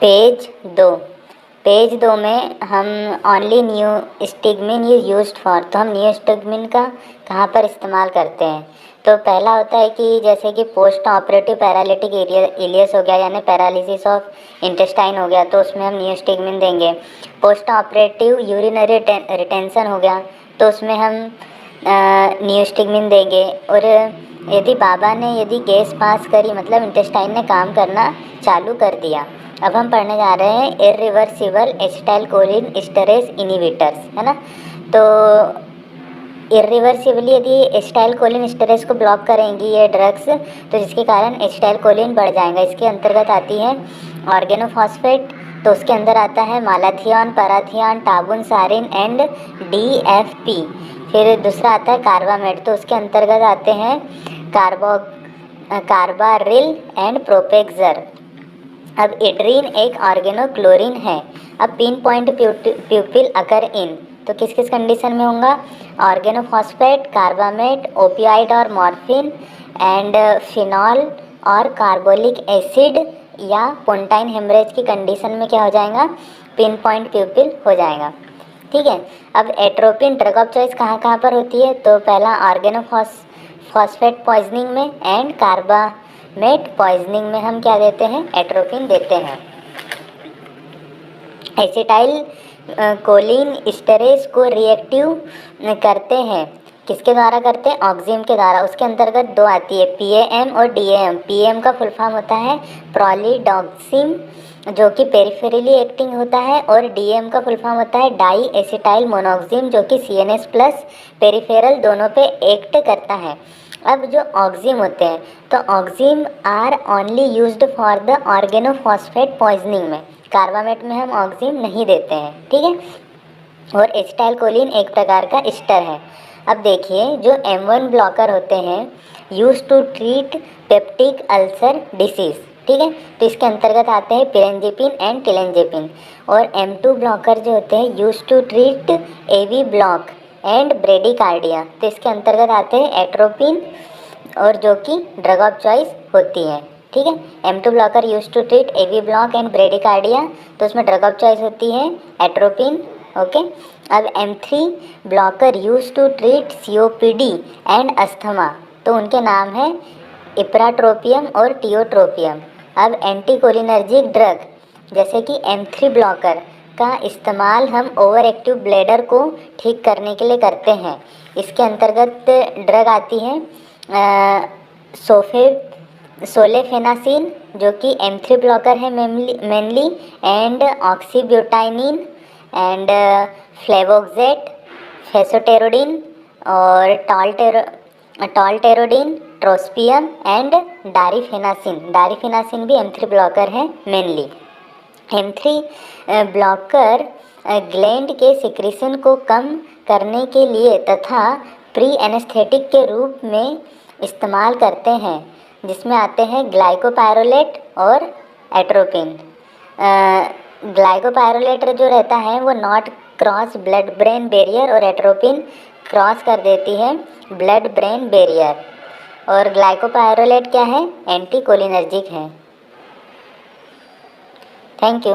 Page 2। Page 2 में हम only neostigmine is used for, तो हम नियोस्टिग्मिन का कहाँ पर इस्तेमाल करते हैं। तो पहला होता है कि जैसे कि पोस्ट ऑपरेटिव पैरालिटिक इलियस हो गया, यानी पैरालिसिस ऑफ इंटेस्टाइन हो गया, तो उसमें हम नियोस्टिग्मिन देंगे। पोस्ट ऑपरेटिव यूरिनरी रिटेंशन हो गया, तो उसमें हम नियोस्टिग्मिन देंगे। और यदि बाबा ने यदि गैस पास करी, मतलब इंटेस्टाइन ने काम करना चालू कर दिया। अब हम पढ़ने जा रहे हैं इरिवर्सिबल एसिटाइलकोलिन एस्टरेज इनहिबिटर्स, है ना। तो इरिवर्सिबली यदि एसिटाइलकोलिन एस्टरेज को ब्लॉक करेंगी ये ड्रग्स, तो जिसके कारण एसिटाइलकोलिन बढ़ जाएगा। इसके अंतर्गत आती है ऑर्गेनोफॉस्फेट, तो उसके अंदर आता है मालाथियन, पाराथियन, टाबुन, सारिन एंड DFP। फिर दूसरा आता है कार्बामेट, तो उसके अंतर्गत आते हैं कार्बारिल एंड प्रोपेक्सर। अब एड्रीन एक ऑर्गेनोक्लोरीन है। अब पिन पॉइंट प्यूपिल अकर इन, तो किस किस कंडीशन में होगा, ऑर्गेनोफॉस्फेट, कार्बामेट, ओपियाइड और मॉर्फिन एंड फिनॉल और कार्बोलिक एसिड या पोंटाइन हेमरेज की कंडीशन में क्या हो जाएगा, पिन पॉइंट प्यूपिल हो जाएगा। ठीक है। अब एट्रोपिन ड्रग ऑफ चॉइस कहाँ कहाँ पर होती है, तो पहला ऑर्गेनोफॉस्फेट पॉइजनिंग में एंड कार्बामेट पॉइजनिंग में हम क्या देते हैं, एट्रोपिन देते हैं। एसिटाइल कोलिन एस्टरेज को रिएक्टिव करते हैं, किसके द्वारा करते हैं, ऑक्जिम के द्वारा। उसके अंतर्गत दो आती है, PAM और DAM। PAM का फुल फॉर्म होता है प्रोलिडॉक्सिम, जो कि पेरिफेरली एक्टिंग होता है, और DM का फुल फॉर्म होता है डाई एसिटाइल मोनोक्सिम, जो कि CNS प्लस पेरिफेरल दोनों पे एक्ट करता है। अब जो ऑक्जिम होते हैं, तो oxime are only used for the organophosphate poisoning में, कार्बामेट में हम ऑक्जिम नहीं देते हैं। ठीक है। और एसिटाइलकोलिन एक प्रकार का एस्टर है। अब देखिए, जो M1 ब्लॉकर होते हैं use to treat peptic ulcer disease, ठीक है, तो इसके अंतर्गत आते हैं पिरेंजेपिन एंड टिलेंजेपिन। और M2 ब्लॉकर जो होते हैं use to treat AV block and bradycardia, तो इसके अंतर्गत आते हैं एट्रोपिन, और जो कि ड्रग ऑफ चॉइस होती है। ठीक है। M2 blocker use to treat AV block and bradycardia, तो उसमें ड्रग ऑफ चॉइस होती है एट्रोपिन। ओके। अब M3 blocker use to treat COPD and asthma, तो उनके नाम है इप्राट्रोपियम और टियोट्रोपियम। अब एंटीकोलिनर्जिक ड्रग जैसे कि M3 ब्लॉकर का इस्तेमाल हम ओवर एक्टिव ब्लैडर को ठीक करने के लिए करते हैं। इसके अंतर्गत ड्रग आती है सोलेफेनासिन, जो कि M3 ब्लॉकर है मेनली, एंड ऑक्सीब्यूटाइनिन एंड फ्लेवोक्सेट, फेसोटेरोडिन और टॉलटेरोडिन, ट्रोस्पियम एंड डारिफेनासिन भी M3 ब्लॉकर है मेनली। M3 ब्लॉकर ग्लैंड के सिक्रीशन को कम करने के लिए तथा प्री एनेस्थेटिक के रूप में इस्तेमाल करते हैं, जिसमें आते हैं ग्लाइकोपायरोलेट और एट्रोपिन। ग्लाइकोपायरोलेट जो रहता है वो not cross blood brain barrier, और एट्रोपिन क्रॉस कर देती है ब्लड ब्रेन बैरियर। और ग्लाइकोपायरोलेट क्या है, एंटीकोलिनर्जिक है। Thank you.